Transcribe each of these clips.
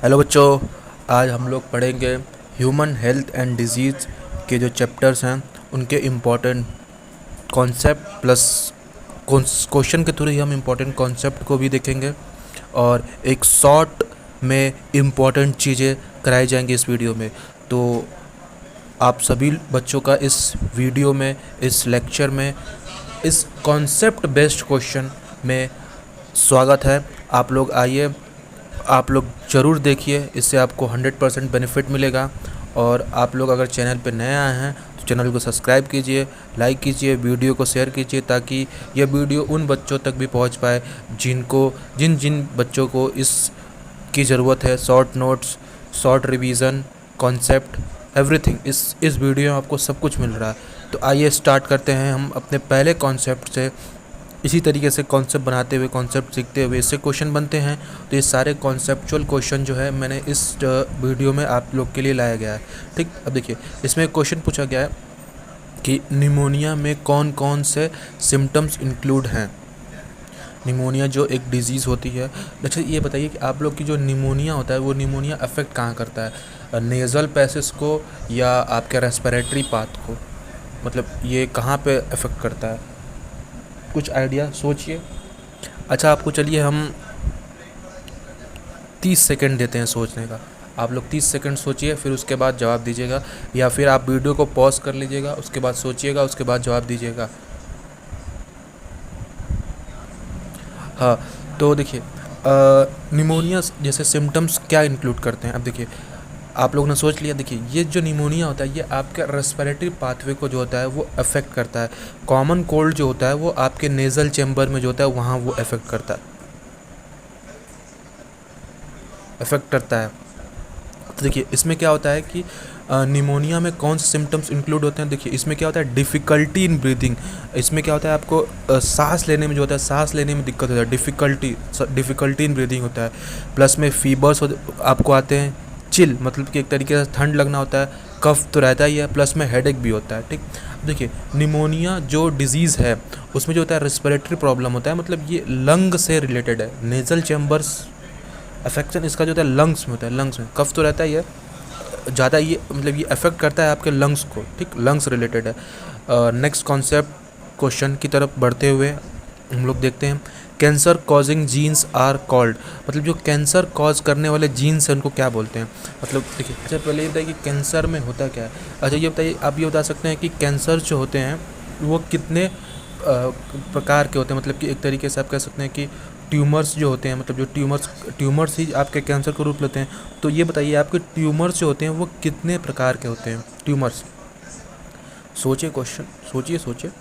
Hello बच्चों, आज हम लोग पढ़ेंगे ह्यूमन हेल्थ एंड डिजीज़ के जो चैप्टर्स हैं उनके इम्पोर्टेंट कॉन्सेप्ट प्लस क्वेश्चन के थ्रू ही हम इम्पोर्टेंट कॉन्सेप्ट को भी देखेंगे और एक शॉर्ट में इम्पोर्टेंट चीज़ें कराई जाएंगी इस वीडियो में। तो आप सभी बच्चों का इस वीडियो में, इस लेक्चर में, इस कॉन्सेप्ट बेस्ड क्वेश्चन में स्वागत है। आप लोग आइए, आप लोग ज़रूर देखिए, इससे आपको 100% बेनिफिट मिलेगा। और आप लोग अगर चैनल पर नए आए हैं तो चैनल को सब्सक्राइब कीजिए, लाइक कीजिए, वीडियो को शेयर कीजिए ताकि यह वीडियो उन बच्चों तक भी पहुंच पाए जिन बच्चों को इसकी ज़रूरत है। Short notes, short revision, concept, everything इस वीडियो में आपको सब कुछ मिल रहा है। तो आइए स्टार्ट करते हैं हम अपने पहले कॉन्सेप्ट से। इसी तरीके से कॉन्सेप्ट बनाते हुए, कॉन्सेप्ट सीखते हुए इससे क्वेश्चन बनते हैं। तो ये सारे कॉन्सेप्चुअल क्वेश्चन जो है मैंने इस वीडियो में आप लोग के लिए लाया गया है। ठीक, अब देखिए, इसमें क्वेश्चन पूछा गया है कि निमोनिया में कौन कौन से सिम्टम्स इंक्लूड हैं। निमोनिया जो एक डिजीज़ होती है। अच्छा, ये बताइए कि आप लोग की जो निमोनिया होता है वो निमोनिया अफेक्ट कहाँ करता है, नेज़ल पैसेज को या आपके रेस्पिरेटरी पाथ को? मतलब ये कहाँ पे अफेक्ट करता है? कुछ आइडिया सोचिए। अच्छा, आपको चलिए हम 30 सेकंड देते हैं सोचने का। आप लोग 30 सेकंड सोचिए, फिर उसके बाद जवाब दीजिएगा, या फिर आप वीडियो को पॉज कर लीजिएगा, उसके बाद सोचिएगा, उसके बाद जवाब दीजिएगा। हाँ, तो देखिए, निमोनिया जैसे सिम्टम्स क्या इंक्लूड करते हैं। अब देखिए, आप लोग ने सोच लिया। देखिए, ये जो निमोनिया होता है ये आपके रेस्पिरेटरी पाथवे को जो होता है वो अफेक्ट करता है। कॉमन कोल्ड जो होता है वो आपके नेज़ल चैम्बर में जो होता है वहाँ वो अफेक्ट करता है। तो देखिए, इसमें क्या होता है कि निमोनिया में कौन से सिम्टम्स इंक्लूड होते हैं। देखिए, इसमें क्या होता है, डिफ़िकल्टी इन ब्रीदिंग। इसमें क्या होता है, आपको सांस लेने में जो होता है, सांस लेने में दिक्कत होता है, डिफ़िकल्टी इन ब्रीदिंग होता है। प्लस में फीवर्स आपको आते हैं, चिल मतलब कि एक तरीके से ठंड लगना होता है, कफ तो रहता ही है, प्लस में हेडेक भी होता है। ठीक, देखिए, निमोनिया जो डिजीज़ है उसमें जो होता है रेस्पिरेटरी प्रॉब्लम होता है, मतलब ये लंग से रिलेटेड है। नेज़ल चैम्बर्स अफेक्शन इसका जो होता है लंग्स में होता है। लंग्स में कफ तो रहता ही है ज़्यादा, ये मतलब ये अफेक्ट करता है आपके लंग्स को। ठीक, लंग्स रिलेटेड है। नेक्स्ट कॉन्सेप्ट क्वेश्चन की तरफ बढ़ते हुए हम लोग देखते हैं, cancer causing genes are called. मतलब जो कैंसर कॉज करने वाले जीन्स हैं उनको क्या बोलते हैं। मतलब देखिए, अच्छा पहले ये बताइए कि कैंसर में होता क्या है। अच्छा ये बताइए, आप ये बता सकते हैं कि कैंसर जो होते हैं वो कितने प्रकार के होते हैं। मतलब कि एक तरीके से आप कह सकते हैं कि ट्यूमर्स जो होते हैं, मतलब जो ट्यूमर्स ही आपके कैंसर का रूप लेते हैं। तो ये बताइए, आपके ट्यूमर्स जो होते हैं वो कितने प्रकार के होते हैं, ट्यूमर्स? सोचिए, क्वेश्चन सोचिए।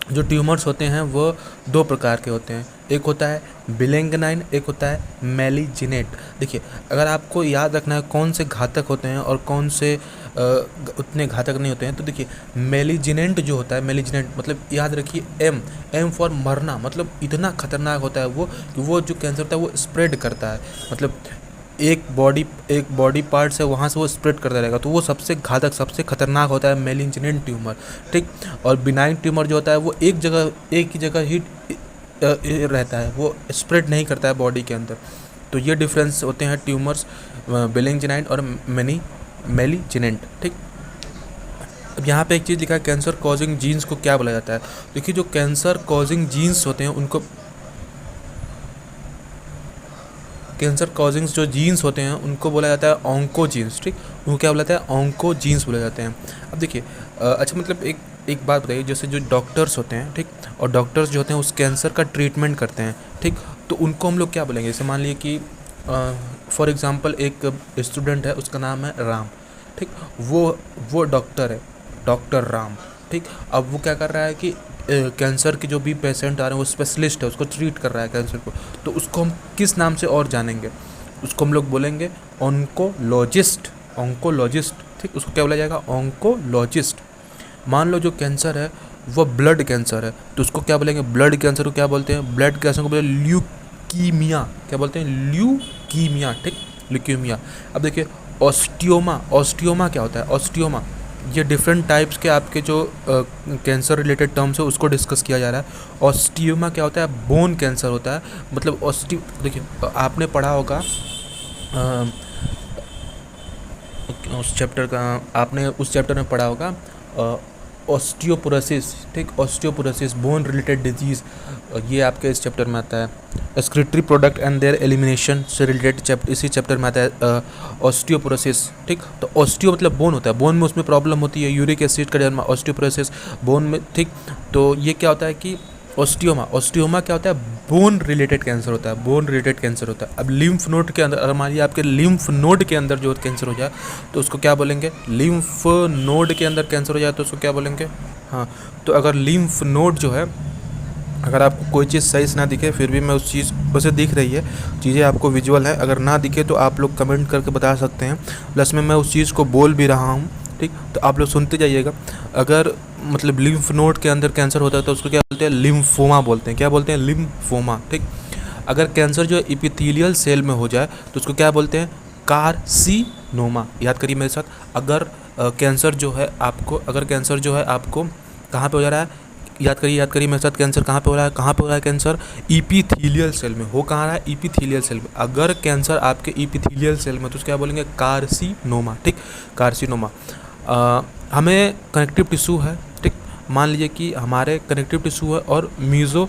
जो ट्यूमर्स होते हैं वो 2 प्रकार के होते हैं। एक होता है बिलेंगनाइन, एक होता है मैलिजिनेट। देखिए, अगर आपको याद रखना है कौन से घातक होते हैं और कौन से उतने घातक नहीं होते हैं, तो देखिए, मैलिजिनेंट जो होता है, मैलिजिनेंट मतलब याद रखिए एम फॉर मरना। मतलब इतना खतरनाक होता है वो कि वो जो कैंसर होता है वो स्प्रेड करता है। मतलब एक बॉडी पार्ट से वहाँ से वो स्प्रेड करता रहेगा, तो वो सबसे घातक, सबसे खतरनाक होता है मैलिग्नेंट ट्यूमर। ठीक, और बिनाइन ट्यूमर जो होता है वो एक ही जगह ही रहता है, वो स्प्रेड नहीं करता है बॉडी के अंदर। तो ये डिफरेंस होते हैं ट्यूमर्स, बिलेंजिनाइन और मैलिग्नेंट। ठीक, अब यहाँ पे एक चीज़ लिखा है, कैंसर कॉजिंग जीन्स को क्या बोला जाता है। देखिए, जो कैंसर कॉजिंग जीन्स होते हैं उनको, कैंसर कॉजिंग जो जीन्स होते हैं उनको बोला जाता है ऑन्कोजीन्स। ठीक, उनको क्या बोला जाता है, ऑन्कोजीन्स बोले जाते हैं। अब देखिए, अच्छा मतलब एक बात बताइए, जैसे जो डॉक्टर्स होते हैं, ठीक, और डॉक्टर्स जो होते हैं उस कैंसर का ट्रीटमेंट करते हैं, ठीक, तो उनको हम लोग क्या बोलेंगे। जैसे मान लीजिए कि फॉर एग्जांपल एक स्टूडेंट है, उसका नाम है राम। ठीक, वो डॉक्टर है, डॉक्टर राम। ठीक, अब वो क्या कर रहा है कि कैंसर के जो भी पेशेंट आ रहे हैं वो स्पेशलिस्ट है, उसको ट्रीट कर रहा है कैंसर को। तो उसको हम किस नाम से और जानेंगे? उसको हम लोग बोलेंगे ऑन्कोलॉजिस्ट। ठीक, उसको क्या बोला जाएगा, ऑन्कोलॉजिस्ट। मान लो जो कैंसर है वो ब्लड कैंसर है, तो उसको क्या बोलेंगे, ब्लड कैंसर को क्या बोलते हैं, ब्लड कैंसर को बोलते हैं ल्यूकीमिया। क्या बोलते हैं, ल्यूकीमिया। ठीक, ल्यूकीमिया। अब देखिए, ऑस्टियोमा क्या होता है, ऑस्टियोमा, ये डिफरेंट टाइप्स के आपके जो कैंसर रिलेटेड टर्म्स है उसको डिस्कस किया जा रहा है। ऑस्टियोमा क्या होता है, बोन कैंसर होता है। मतलब देखिए, आपने पढ़ा होगा उस चैप्टर का आपने उस चैप्टर में पढ़ा होगा ऑस्टियोपोरोसिस, ठीक, ऑस्टियोपोरोसिस बोन रिलेटेड डिजीज़, ये आपके इस चैप्टर में आता है। Excretory product and there elimination से रिलेटेड चैप्टर इसी चैप्टर में आता है ऑस्टियोपोरोसिस, ठीक। तो ऑस्टियो मतलब बोन होता है, बोन में उसमें प्रॉब्लम होती है, यूरिक एसिड का जन्म, ऑस्टियोपोरोसिस बोन में, ठीक। तो ये क्या होता है कि ऑस्टियोमा क्या होता है, बोन रिलेटेड कैंसर होता है, बोन रिलेटेड कैंसर होता है। अब लिम्फ नोड के अंदर, अगर मान लीजिए आपके लिम्फ नोड के अंदर जो कैंसर हो जाए तो उसको क्या बोलेंगे, लिम्फ नोड के अंदर कैंसर हो जाए तो उसको क्या बोलेंगे। हाँ, तो अगर लिम्फ नोड जो है, अगर आपको कोई चीज़ सही से ना दिखे, फिर भी मैं उस चीज़ वैसे दिख रही है, चीज़ें आपको विजुअल है, अगर ना दिखे तो आप लोग कमेंट करके बता सकते हैं। प्लस में मैं उस चीज़ को बोल भी रहा हूँ, ठीक। तो आप लोग सुनते जाइएगा। अगर मतलब लिम्फ नोड के अंदर कैंसर होता है तो उसको क्या बोलते हैं, लिम्फोमा बोलते हैं। क्या बोलते हैं, लिम्फोमा, ठीक। अगर कैंसर जो है एपिथेलियल सेल में हो जाए तो उसको क्या बोलते हैं, कार्सिनोमा। याद करिए मेरे साथ, अगर कैंसर जो है आपको, अगर कैंसर जो है आपको कहाँ पे हो जा रहा है, याद करिए मेरे साथ, कैंसर कहाँ पे हो रहा है, कहाँ पे हो रहा है कैंसर, एपिथेलियल सेल में। हो कहाँ रहा है, एपिथेलियल सेल में। अगर कैंसर आपके एपिथेलियल सेल में तो उसको क्या बोलेंगे, कार्सिनोमा, ठीक, कार्सिनोमा। हमें कनेक्टिव टिश्यू है, ठीक। मान लीजिए कि हमारे कनेक्टिव टिश्यू है और मीज़ो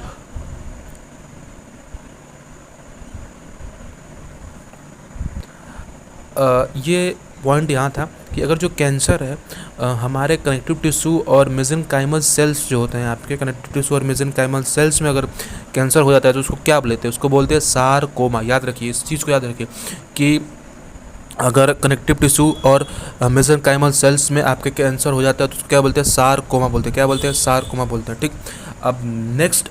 ये पॉइंट यहाँ था कि अगर जो कैंसर है हमारे कनेक्टिव टिश्यू और मेसेनकाइमल सेल्स जो होते हैं, आपके कनेक्टिव टिश्यू और मेसेनकाइमल सेल्स में अगर कैंसर हो जाता है तो उसको क्या बोलते हैं, उसको बोलते हैं सारकोमा। याद रखिए, इस चीज़ को याद रखिए कि अगर कनेक्टिव टिश्यू और मेसेनकाइमल सेल्स में आपके कैंसर हो जाता है तो उसको क्या बोलते हैं, सारकोमा बोलते हैं। क्या बोलते हैं, सारकोमा बोलते हैं, ठीक। अब नेक्स्ट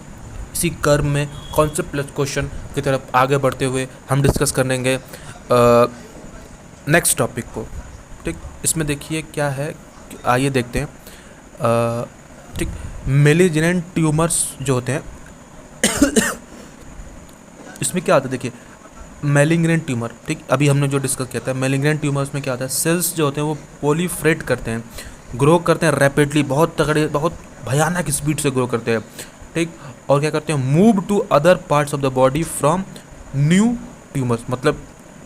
इसी कर्व में कॉन्सेप्ट प्लस क्वेश्चन की तरफ आगे बढ़ते हुए हम डिस्कस करेंगे नेक्स्ट टॉपिक को, ठीक। इसमें देखिए क्या है, आइए देखते हैं, ठीक। मेलिग्नेंट ट्यूमर्स जो होते हैं इसमें क्या होता है, देखिए मेलिग्नेंट ट्यूमर, ठीक। अभी हमने जो डिस्कस किया था, मेलिग्नेंट ट्यूमर्स में क्या होता है, सेल्स जो होते हैं वो प्रोलिफरेट करते हैं, ग्रो करते हैं रैपिडली, बहुत तगड़े, बहुत भयानक स्पीड से ग्रो करते हैं, ठीक। और क्या करते हैं, move to other parts of the body from new tumours. मतलब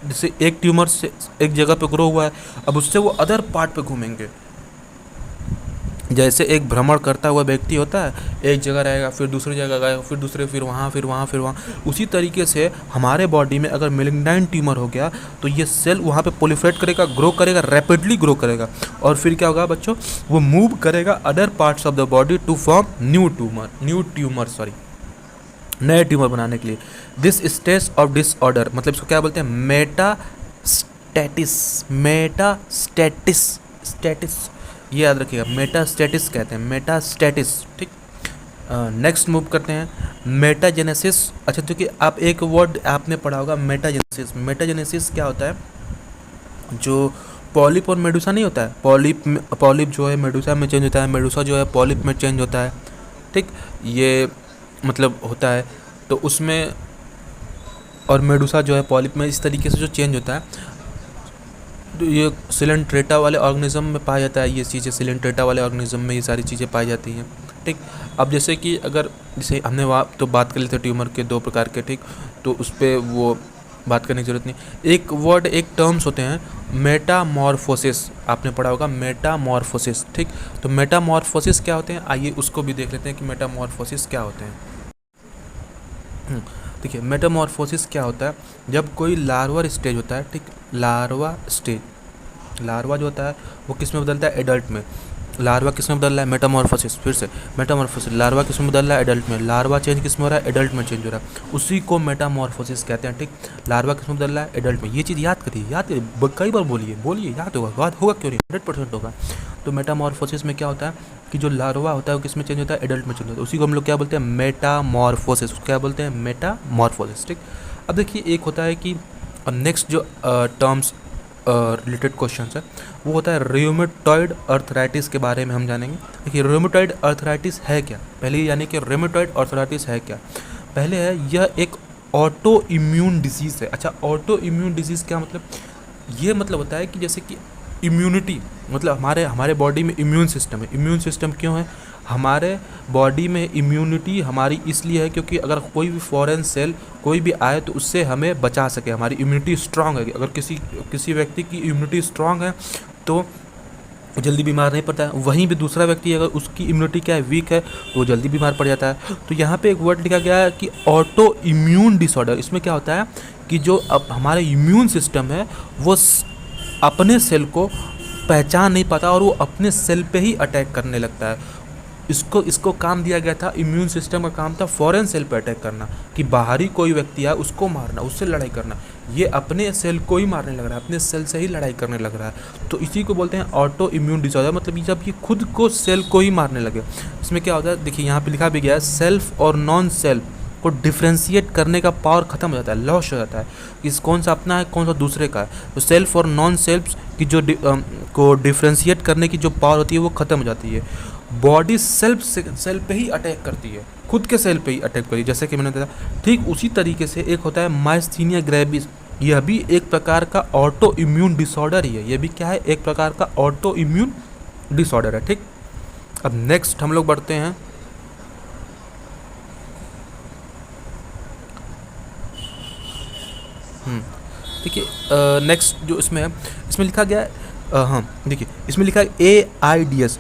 जैसे एक ट्यूमर से एक जगह पे ग्रो हुआ है, अब उससे वो अदर पार्ट पे घूमेंगे। जैसे एक भ्रमण करता हुआ व्यक्ति होता है, एक जगह रहेगा, फिर दूसरी जगह गए, फिर दूसरे, फिर वहाँ, फिर वहाँ, फिर वहाँ। उसी तरीके से हमारे बॉडी में अगर मेलिग्नेंट ट्यूमर हो गया तो ये सेल वहाँ पे प्रोलिफरेट करेगा, ग्रो करेगा, रैपिडली ग्रो करेगा, और फिर क्या होगा बच्चों, वो मूव करेगा other parts of the body to form new tumour, sorry, नए ट्यूमर बनाने के लिए। दिस स्टेज ऑफ डिसऑर्डर, मतलब इसको क्या बोलते हैं, मेटास्टेटिस, ये याद रखिएगा, मेटास्टेटिस कहते हैं, मेटास्टेटिस, ठीक। नेक्स्ट मूव करते हैं, मेटाजेनेसिस। अच्छा, क्योंकि आप एक वर्ड आपने पढ़ा होगा, मेटाजेनेसिस क्या होता है, जो पॉलिप और मेडुसा नहीं होता है, पॉलिप जो है मेडुसा में चेंज होता है, मेडुसा जो है पॉलिप में चेंज होता है, ठीक। ये मतलब होता है, तो उसमें, और मेडुसा जो है पॉलिप में, इस तरीके से जो चेंज होता है, तो ये सिलेंट्रेटा वाले ऑर्गेनिज्म में पाया जाता है। ये चीज़ें सिलेंट्रेटा वाले ऑर्गेनिज्म में ये सारी चीज़ें पाई जाती हैं, ठीक। अब जैसे कि अगर जैसे हमने वहाँ तो बात कर ली थी ट्यूमर के दो प्रकार के, ठीक, तो उस पर वो बात करने की ज़रूरत नहीं। एक वर्ड, एक टर्म्स होते हैं, मेटामॉर्फोसिस, आपने पढ़ा होगा मेटामॉर्फोसिस, ठीक। तो मेटामॉर्फोसिस क्या होते हैं, आइए उसको भी देख लेते हैं कि मेटामॉर्फोसिस क्या होते हैं। देखिए, मेटामॉर्फोसिस क्या होता है, जब कोई लार्वर स्टेज होता है, ठीक, लार्वा जो होता है वो किस में बदलता है, एडल्ट में। लार्वा किस में बदल रहा है, मेटामॉर्फोसिस, फिर से मेटामॉर्फोसिस, लार्वा किस में बदल रहा है, एडल्ट में। लार्वा चेंज किस में हो रहा है, एडल्ट में चेंज हो रहा है, उसी को मेटामॉर्फोसिस कहते हैं, ठीक। लार्वा किस में बदल रहा है, एडल्ट में। ये चीज़ याद करिए, कई बार बोलिए, याद होगा क्यों नहीं, 100% होगा। तो मेटामॉर्फोसिस में क्या होता है कि जो लार्वा होता है वो किस में चेंज होता है, एडल्ट में चेंज होता है, उसी को हम लोग क्या बोलते हैं, मेटामॉर्फोसिस। क्या बोलते हैं, मेटामॉर्फोसिस, ठीक। अब देखिए, एक होता है कि नेक्स्ट जो टर्म्स रिलेटेड क्वेश्चन है वो होता है रूमेटॉइड अर्थराइटिस के बारे में हम जानेंगे। देखिए, रूमेटॉइड अर्थराइटिस है क्या, पहले यानी कि रूमेटॉइड अर्थराइटिस है क्या। पहले है, यह एक ऑटो इम्यून डिजीज़ है। अच्छा, ऑटो इम्यून डिजीज़ क्या मतलब, ये मतलब होता है कि जैसे कि इम्यूनिटी मतलब हमारे हमारे बॉडी में इम्यून सिस्टम है। इम्यून सिस्टम क्यों है? हमारे बॉडी में इम्यूनिटी हमारी इसलिए है क्योंकि अगर कोई भी फॉरेन सेल कोई भी आए तो उससे हमें बचा सके। हमारी इम्यूनिटी स्ट्रांग है। अगर किसी व्यक्ति की इम्यूनिटी स्ट्रांग है तो वो जल्दी बीमार नहीं पड़ता है। वहीं भी दूसरा व्यक्ति अगर उसकी इम्यूनिटी क्या है, वीक है, तो वो जल्दी बीमार पड़ जाता है। तो यहाँ पे एक वर्ड लिखा गया है कि ऑटो इम्यून डिसऑर्डर। इसमें क्या होता है कि जो अब हमारा इम्यून सिस्टम है वो अपने सेल को पहचान नहीं पाता और वो अपने सेल पे ही अटैक करने लगता है। इसको काम दिया गया था, इम्यून सिस्टम का काम था फॉरेन सेल पे अटैक करना, कि बाहरी कोई व्यक्ति है उसको मारना, उससे लड़ाई करना। ये अपने सेल को ही मारने लग रहा है, अपने सेल से ही लड़ाई करने लग रहा है। तो इसी को बोलते हैं ऑटो इम्यून डिसऑर्डर। मतलब जब ये खुद को सेल को ही मारने लगे। इसमें क्या होता है, देखिए यहाँ पे लिखा भी गया है, सेल्फ और नॉन सेल्फ को डिफ्रेंशिएट करने का पावर खत्म हो जाता है, लॉस हो जाता है। इस कौन सा अपना है, कौन सा दूसरे का है। तो सेल्फ और नॉन सेल्फ की जो को डिफ्रेंशिएट करने की जो पावर होती है वो खत्म हो जाती है। बॉडी सेल पे ही अटैक करती है, खुद के सेल पे ही अटैक करती है, जैसे कि मैंने बताया। ठीक उसी तरीके से एक होता है माइस्थीनिया ग्रेविस। यह भी एक प्रकार का ऑटो इम्यून डिसऑर्डर ही है। यह भी क्या है, एक प्रकार का ऑटो इम्यून डिसऑर्डर है। ठीक, अब नेक्स्ट हम लोग बढ़ते हैं। देखिए नेक्स्ट जो इसमें है, इसमें लिखा गया है, हाँ देखिए इसमें लिखा है AIDS,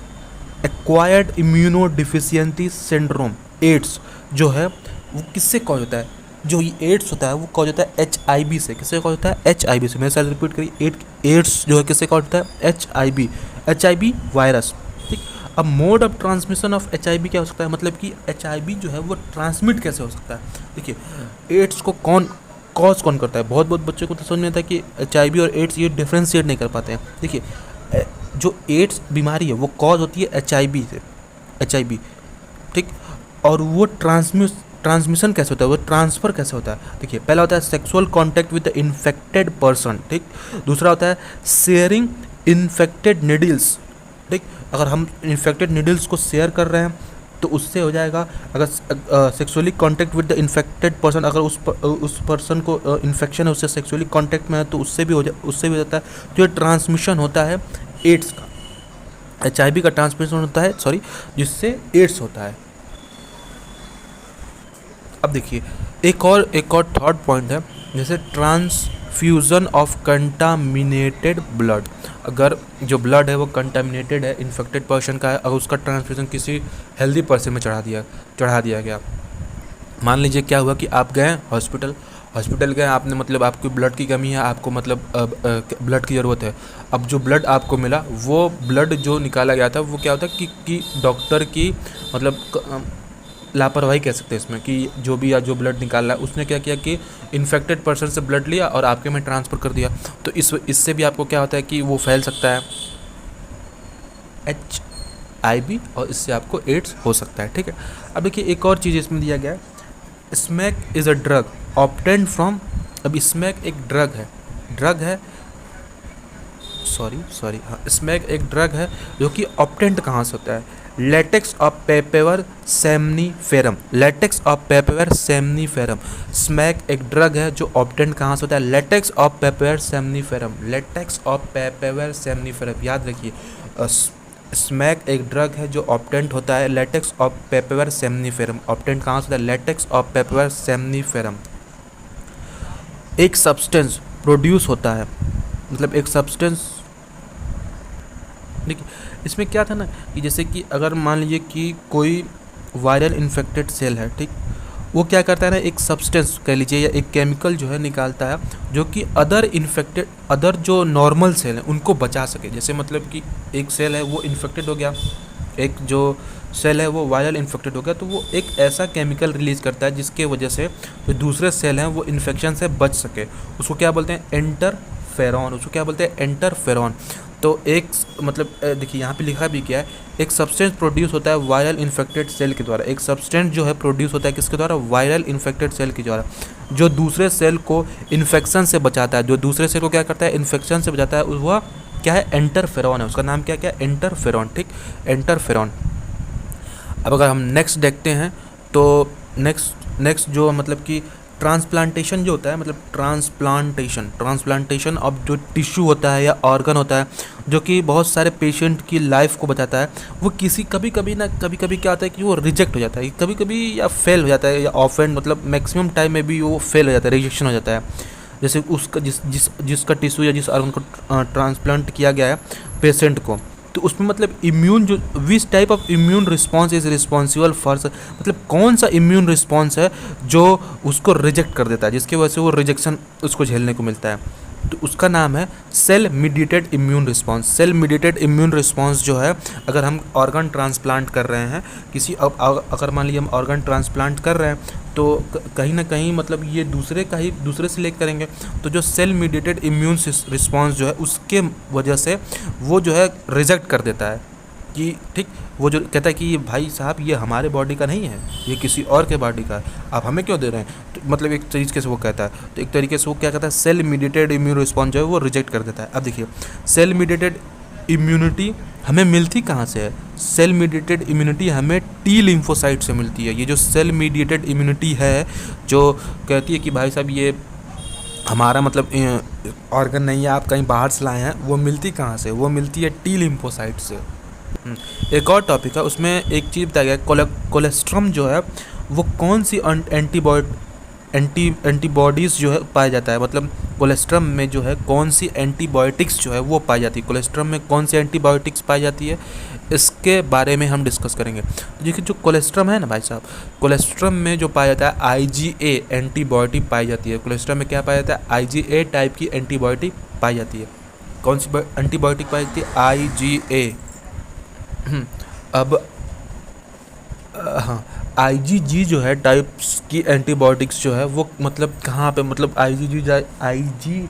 acquired immuno deficiency syndrome, AIDS जो है वो किससे कॉज होता है? जो ये एड्स होता है वो कॉज होता है HIV से। किससे कॉज होता है? HIV से। मेरे साथ रिपीट करिए, एड्स जो है किससे कॉज होता है? HIV virus. ठीक, अब mode of transmission of HIV क्या हो सकता है, मतलब कि HIV जो है वो ट्रांसमिट कैसे हो सकता है? देखिए एड्स को कॉज कौन करता है? बहुत बच्चों को तो समझ में आता है कि HIV और एड्स ये डिफ्रेंशिएट नहीं कर पाते हैं। देखिए जो एड्स बीमारी है वो कॉज होती है HIV से, HIV। ठीक, और वो ट्रांसमिशन कैसे होता है, वो ट्रांसफ़र कैसे होता है? देखिए पहला होता है sexual contact with the infected person. ठीक, दूसरा होता है शेयरिंग इन्फेक्टेड निडल्स। ठीक, अगर हम इन्फेक्टेड निडल्स को शेयर कर रहे हैं तो उससे हो जाएगा। अगर sexually contact with the infected person, अगर उस पर्सन को इन्फेक्शन है, उससे सेक्सुअली कॉन्टैक्ट में है तो उससे भी हो जाता है। तो ये ट्रांसमिशन होता है एड्स का, HIV का ट्रांसमिशन होता है, सॉरी, जिससे एड्स होता है। अब देखिए एक और थर्ड पॉइंट है, जैसे ट्रांसफ्यूज़न ऑफ कंटामिनेटेड ब्लड। अगर जो ब्लड है वो कंटामिनेटेड है, इन्फेक्टेड पर्सन का है, अगर उसका ट्रांसफ्यूज़न किसी हेल्दी पर्सन में चढ़ा दिया गया। मान लीजिए क्या हुआ कि आप गए हॉस्पिटल गए, आपने मतलब आपकी ब्लड की कमी है, आपको मतलब ब्लड की ज़रूरत है। अब जो ब्लड आपको मिला वो ब्लड जो निकाला गया था वो क्या होता है कि डॉक्टर की मतलब लापरवाही कह सकते हैं इसमें, कि जो भी या जो ब्लड निकाल रहा है उसने क्या किया कि इन्फेक्टेड पर्सन से ब्लड लिया और आपके में ट्रांसफ़र कर दिया। तो इससे भी आपको क्या होता है कि वो फैल सकता है HIV, और इससे आपको एड्स हो सकता है। ठीक है, अब देखिए एक और चीज़ इसमें दिया गया है, smack is a drug obtained from. अब स्मैक एक ड्रग है, सॉरी हाँ, स्मैक एक ड्रग है जो कि ऑब्टेन्ड कहाँ से होता है? Latex of papaver somniferum. Smack एक ड्रग है जो ऑब्टेन्ड कहाँ से होता है? Latex of papaver somniferum. याद रखिए, स्मैक एक ड्रग है जो ऑब्टेन्ड होता है latex of papaver somniferum. Obtained कहाँ से होता है? Latex of papaver somniferum. एक सब्सटेंस प्रोड्यूस होता है, मतलब एक सब्सटेंस। देखिए इसमें क्या था ना कि जैसे कि अगर मान लीजिए कि कोई वायरल इन्फेक्टेड सेल है, ठीक, वो क्या करता है ना, एक सब्सटेंस कह लीजिए या एक केमिकल जो है निकालता है जो कि अदर जो नॉर्मल सेल हैं उनको बचा सके। जैसे मतलब कि एक सेल है वो इन्फेक्टेड हो गया, एक जो सेल है वो वायरल इन्फेक्टेड हो गया, तो वो एक ऐसा केमिकल रिलीज़ करता है जिसके वजह से जो दूसरे सेल हैं वो इन्फेक्शन से बच सके। उसको क्या बोलते हैं? एंटरफेरॉन। तो एक मतलब देखिए यहाँ पे लिखा भी क्या है, एक सब्सटेंस प्रोड्यूस होता है वायरल इन्फेक्टेड सेल के द्वारा। एक सब्सटेंस जो है प्रोड्यूस होता है किसके द्वारा? वायरल इन्फेक्टेड सेल के द्वारा, जो दूसरे सेल को इन्फेक्शन से बचाता है। जो दूसरे सेल को क्या करता है? इन्फेक्शन से बचाता है। वह क्या है? एंटरफेरॉन है, उसका नाम क्या है? एंटरफेरॉन। ठीक, एंटरफेरॉन। अब अगर हम नेक्स्ट देखते हैं तो नेक्स्ट जो मतलब कि ट्रांसप्लांटेशन जो होता है, मतलब ट्रांसप्लांटेशन अब जो टिश्यू होता है या ऑर्गन होता है जो कि बहुत सारे पेशेंट की लाइफ को बचाता है, वो कभी कभी क्या होता है कि वो रिजेक्ट हो जाता है, कभी कभी या फेल हो जाता है, या ऑफेंड मतलब मैक्सिमम टाइम में भी वो फेल हो जाता है, रिजेक्शन हो जाता है। जैसे उसका जिसका टिश्यू या जिस ऑर्गन को ट्रांसप्लांट किया गया है पेशेंट को, तो उसमें मतलब इम्यून जो which type of immune response is responsible for, मतलब कौन सा इम्यून रिस्पॉन्स है जो उसको रिजेक्ट कर देता है, जिसकी वजह से वो रिजेक्शन उसको झेलने को मिलता है। तो उसका नाम है cell mediated immune response. Cell mediated immune response जो है, अगर हम ऑर्गन ट्रांसप्लांट कर रहे हैं किसी, अगर मान लीजिए हम ऑर्गन ट्रांसप्लांट कर रहे हैं तो कहीं ना कहीं मतलब ये दूसरे से लेकर करेंगे, तो जो सेल मीडिएटेड इम्यून रिस्पॉन्स जो है उसके वजह से वो जो है रिजेक्ट कर देता है कि ठीक, वो जो कहता है कि ये भाई साहब ये हमारे बॉडी का नहीं है, ये किसी और के बॉडी का है, आप हमें क्यों दे रहे हैं। तो मतलब एक तरीके से वो कहता है, तो एक तरीके से वो क्या कहता है, सेल मीडिएटेड इम्यून रिस्पॉन्स जो है वो रिजेक्ट कर देता है। अब देखिए, सेल मीडिएटेड इम्यूनिटी हमें मिलती कहाँ से है? सेल मीडिएटेड इम्यूनिटी हमें टी लिम्फोसाइट से मिलती है। ये जो सेल मीडिएटेड इम्यूनिटी है जो कहती है कि भाई साहब ये हमारा मतलब ऑर्गन नहीं है, आप कहीं बाहर से लाए हैं, वो मिलती कहाँ से? वो मिलती है टी लिम्फोसाइट से। एक और टॉपिक है, उसमें एक चीज़ बताया गया है, कोलेस्ट्रम जो है वो कौन सी एंटीबॉडीज़ जो है पाया जाता है, मतलब कोलेस्ट्रम में जो है कौन सी एंटीबायोटिक्स जो है वो पाई जाती है, कोलेस्ट्रम में कौन सी एंटीबायोटिक्स पाई जाती है, इसके बारे में हम डिस्कस करेंगे। तो देखिए, जो कोलेस्ट्रम है ना भाई साहब, कोलेस्ट्रम में जो पाया जाता है IgA एंटीबायोटिक पाई जाती है। कोलेस्ट्रम में क्या पाया जाता है? IgA टाइप की एंटीबायोटिक पाई जाती है। कौन सी एंटीबायोटिक पाई जाती है? IgA। अब हाँ, IgG जो है टाइप्स की एंटीबायोटिक्स जो है वो मतलब कहाँ पे, मतलब IG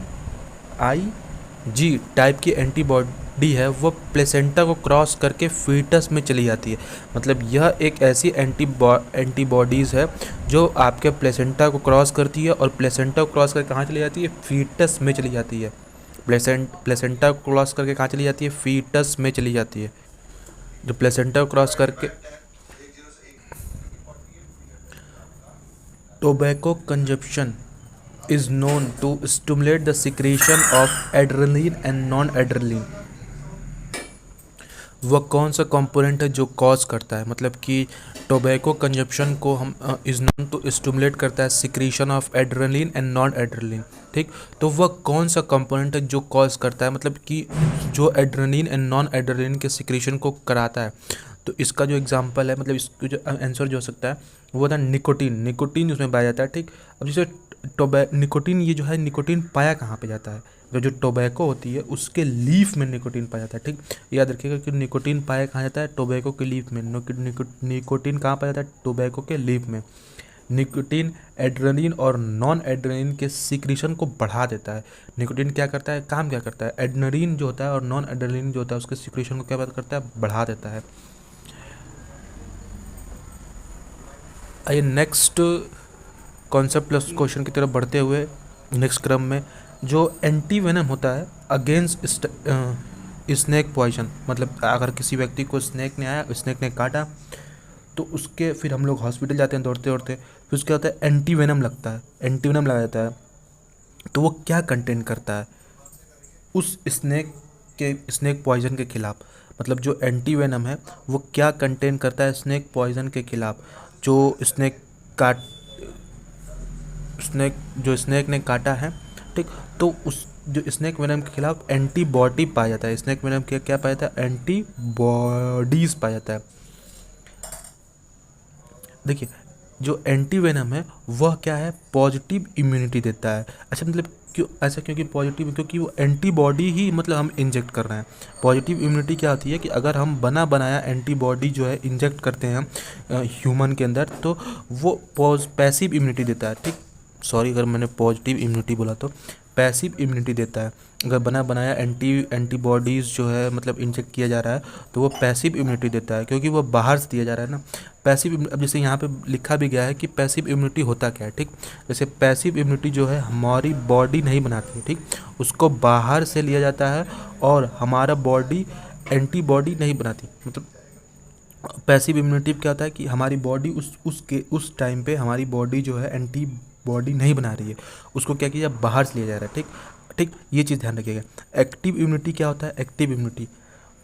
टाइप की एंटीबॉडी है वो प्लेसेंटा को क्रॉस करके फीटस में चली जाती है। मतलब यह एक ऐसी एंटीबॉडीज़ है जो आपके प्लेसेंटा को क्रॉस करती है, और प्लेसेंटा को क्रॉस करके कहाँ चली जाती है? फीटस में चली जाती है। प्लेसेंटा को क्रॉस करके कहाँ चली जाती है? फीटस में चली जाती है। जो प्लेसेंटा को क्रॉस करके, tobacco consumption is known to stimulate the secretion of adrenaline and non-adrenaline। वह कौन सा कंपोनेंट है जो कॉज करता है, मतलब कि टोबैको कंजप्शन को हम इज नोन टू स्टिमुलेट करता है secretion of adrenaline and non adrenaline. ठीक, तो वह कौन सा कंपोनेंट है जो कॉज करता है, मतलब कि जो एड्रेनलिन एंड नॉन एड्रेनलिन के सिक्रीशन को कराता है। तो इसका जो एग्जांपल है, मतलब इसका जो आंसर जो हो सकता है वो था निकोटीन उसमें पाया जाता है। ठीक, अब जैसे निकोटीन, ये जो है निकोटीन पाया कहाँ पे जाता है? जो टोबैको होती है उसके लीफ में निकोटीन पाया जाता है। ठीक, याद रखिएगा कि निकोटीन पाया कहाँ जाता है? टोबैको के लीफ में। निकोटीन कहाँ पाया जाता है? टोबैको के लीफ में। निकोटीन एड्रेनलिन और नॉन एड्रेनलिन के सिक्रीशन को बढ़ा देता है। निकोटीन क्या करता है, काम क्या करता है? एड्रेनलिन जो होता है और नॉन एड्रेनलिन जो होता है उसके सिक्रीशन को क्या करता है? बढ़ा देता है। आइए नेक्स्ट कॉन्सेप्ट प्लस क्वेश्चन की तरफ बढ़ते हुए, नेक्स्ट क्रम में जो एंटी वेनम होता है अगेंस्ट स्नेक पॉइजन, मतलब अगर किसी व्यक्ति को स्नेक ने काटा तो उसके फिर हम लोग हॉस्पिटल जाते हैं दौड़ते दौड़ते, फिर उसके होता है एंटी वेनम लगता है, एंटी वेनम लगाया जाता है। तो वो क्या कंटेंट करता है उस स्नेक पॉइजन के खिलाफ, मतलब जो एंटी वेनम है वो क्या कंटेंट करता है स्नेक पॉइजन के खिलाफ। जो स्नेक ने काटा है, ठीक, तो उस जो स्नेक वेनम के खिलाफ एंटीबॉडी पाया जाता है। स्नेक वेनम के क्या पाया जाता है? एंटीबॉडीज पाया जाता है। देखिए, जो एंटी वेनम है वह क्या है? पॉजिटिव इम्यूनिटी देता है। अच्छा, मतलब क्यों ऐसा? क्योंकि पॉजिटिव, क्योंकि वो एंटीबॉडी ही मतलब हम इंजेक्ट कर रहे हैं। पॉजिटिव इम्यूनिटी क्या होती है कि अगर हम बना बनाया एंटीबॉडी जो है इंजेक्ट करते हैं ह्यूमन के अंदर, तो वो पैसिव इम्यूनिटी देता है। ठीक, सॉरी अगर मैंने पॉजिटिव इम्यूनिटी बोला तो पैसिव इम्यूनिटी देता है। अगर बना बनाया एंटीबॉडीज़ जो है मतलब इंजेक्ट किया जा रहा है तो वो पैसिव इम्यूनिटी देता है, क्योंकि वो बाहर से दिया जा रहा है ना। पैसिव, अब जैसे यहाँ पे लिखा भी गया है कि पैसिव इम्यूनिटी होता क्या है। ठीक, जैसे पैसिव इम्यूनिटी जो है हमारी बॉडी नहीं बनाती है, ठीक, उसको बाहर से लिया जाता है और हमारा बॉडी एंटीबॉडी नहीं बनाती। मतलब पैसिव इम्यूनिटी क्या होता है कि हमारी बॉडी उस टाइम पे हमारी बॉडी जो है बॉडी नहीं बना रही है उसको क्या किया बाहर से लिया जा रहा है। ठीक ठीक, ये चीज़ ध्यान रखिएगा। एक्टिव इम्यूनिटी क्या होता है? एक्टिव इम्यूनिटी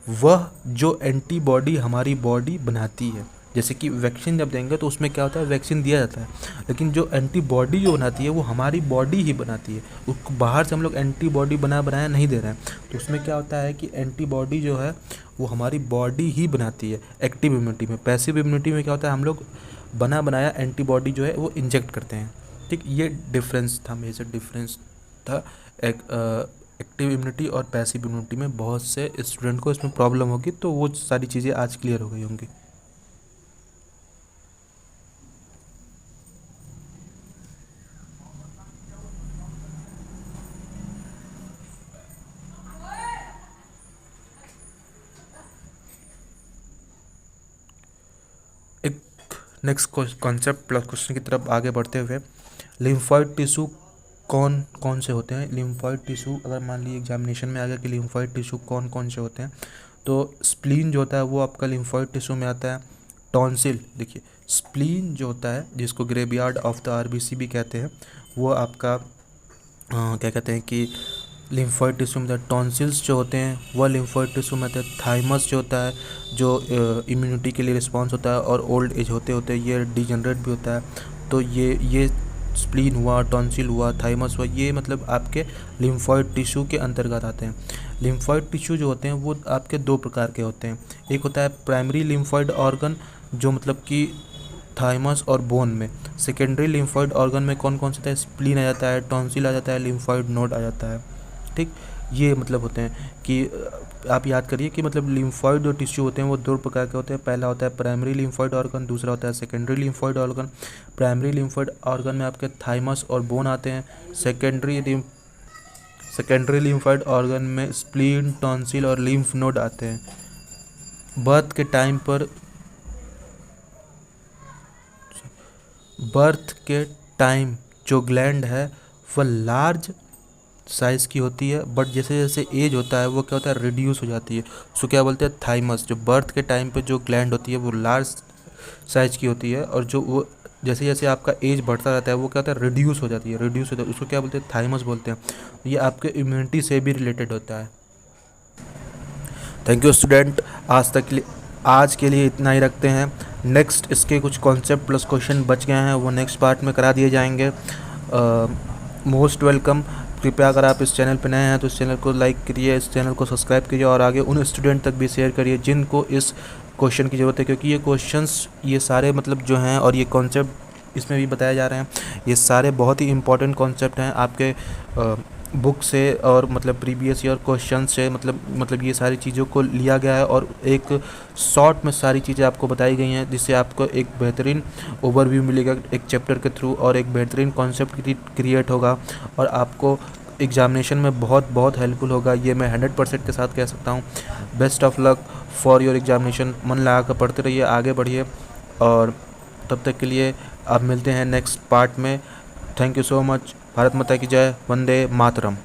वह जो एंटीबॉडी हमारी बॉडी बनाती है, जैसे कि वैक्सीन जब देंगे तो उसमें क्या होता है, वैक्सीन दिया जाता है, लेकिन जो एंटीबॉडी जो बनाती है वो हमारी बॉडी ही बनाती है, उसको बाहर से हम लोग एंटीबॉडी बनाया नहीं दे रहे हैं। तो उसमें क्या होता है कि एंटीबॉडी जो है वो हमारी बॉडी ही बनाती है एक्टिव इम्यूनिटी में। पैसिव इम्यूनिटी में क्या होता है, हम लोग बनाया एंटीबॉडी जो है वो इंजेक्ट करते हैं। ठीक, ये डिफरेंस था, मेजर डिफरेंस था एक एक्टिव इम्यूनिटी और पैसिव इम्यूनिटी में। बहुत से स्टूडेंट को इसमें प्रॉब्लम होगी, तो वो सारी चीज़ें आज क्लियर हो गई होंगी। एक नेक्स्ट कॉन्सेप्ट प्लस क्वेश्चन की तरफ आगे बढ़ते हुए, लिम्फॉइड टिश्यू कौन कौन से होते हैं? लिम्फॉइड टिश्यू अगर मान लीजिए एग्जामिनेशन में आ गया कि लिम्फॉइड टिश्यू कौन कौन से होते हैं, तो स्प्लीन जो होता है वो आपका लिम्फॉइड टिश्यू में आता है। टॉन्सिल, देखिए स्प्लीन जो होता है जिसको ग्रेवयार्ड ऑफ द आरबीसी भी कहते हैं, वो आपका क्या कहते हैं कि लिम्फॉइड टिश्यू में। टॉन्सिल्स जो होते हैं वह लिम्फॉइड टिश्यू में आता है। थाइमस जो होता है जो इम्यूनिटी के लिए रिस्पॉन्स होता है और ओल्ड एज होते होते ये डिजनरेट भी होता है। तो ये स्प्लीन हुआ, टॉन्सिल हुआ, थाइमस हुआ, ये मतलब आपके लिम्फॉइड टिश्यू के अंतर्गत आते हैं। लिम्फॉइड टिश्यू जो होते हैं वो आपके दो प्रकार के होते हैं। एक होता है प्राइमरी लिम्फॉइड ऑर्गन जो मतलब कि थाइमस और बोन में। सेकेंडरी लिम्फॉइड ऑर्गन में कौन कौन सा होता है? स्प्लीन आ जाता है, टॉन्सिल आ जाता है, लिम्फॉइड नोड आ जाता है। ठीक, ये मतलब होते हैं कि आप याद करिए कि मतलब लिम्फॉइड जो टिश्यू होते हैं वो दो प्रकार के होते हैं। पहला होता है प्राइमरी लिम्फॉइड ऑर्गन, दूसरा होता है secondary lymphoid organ. Primary lymphoid organ में आपके थाइमस और बोन आते हैं। सेकेंडरी लिम्फॉइड ऑर्गन में स्प्लीन, टॉन्सिल और लिम्फ नोड आते हैं। बर्थ के टाइम जो ग्लैंड है वह लार्ज साइज़ की होती है, बट जैसे जैसे एज होता है वो क्या होता है, रिड्यूस हो जाती है। उसको क्या बोलते हैं, थाइमस। जो बर्थ के टाइम पे जो ग्लैंड होती है वो लार्ज साइज़ की होती है, और जो वो जैसे जैसे आपका एज बढ़ता रहता है वो क्या होता है, रिड्यूस हो जाती है, उसको क्या बोलते हैं, थाइमस बोलते हैं। ये आपके इम्यूनिटी से भी रिलेटेड होता है। थैंक यू स्टूडेंट, आज के लिए इतना ही रखते हैं। नेक्स्ट इसके कुछ कॉन्सेप्ट प्लस क्वेश्चन बच गए हैं, वो नेक्स्ट पार्ट में करा दिए जाएंगे। Most welcome. कृपया अगर आप इस चैनल पर नए हैं तो इस चैनल को लाइक करिए, इस चैनल को सब्सक्राइब कीजिए और आगे उन स्टूडेंट तक भी शेयर करिए जिनको इस क्वेश्चन की ज़रूरत है, क्योंकि ये क्वेश्चंस ये सारे मतलब जो हैं और ये कॉन्सेप्ट इसमें भी बताए जा रहे हैं, ये सारे बहुत ही इंपॉर्टेंट कॉन्सेप्ट हैं आपके बुक से और मतलब प्रीवियस ईयर क्वेश्चन से। मतलब ये सारी चीज़ों को लिया गया है और एक शॉर्ट में सारी चीज़ें आपको बताई गई हैं, जिससे आपको एक बेहतरीन ओवरव्यू मिलेगा एक चैप्टर के थ्रू, और एक बेहतरीन कॉन्सेप्ट क्रिएट होगा और आपको एग्जामिनेशन में बहुत बहुत हेल्पफुल होगा। ये मैं 100% के साथ कह सकता हूँ। Best of luck for your examination. मन लगा कर पढ़ते रहिए, आगे बढ़िए, और तब तक के लिए आप मिलते हैं नेक्स्ट पार्ट में। Thank you so much. Bharat माता की जय। वंदे मातरम।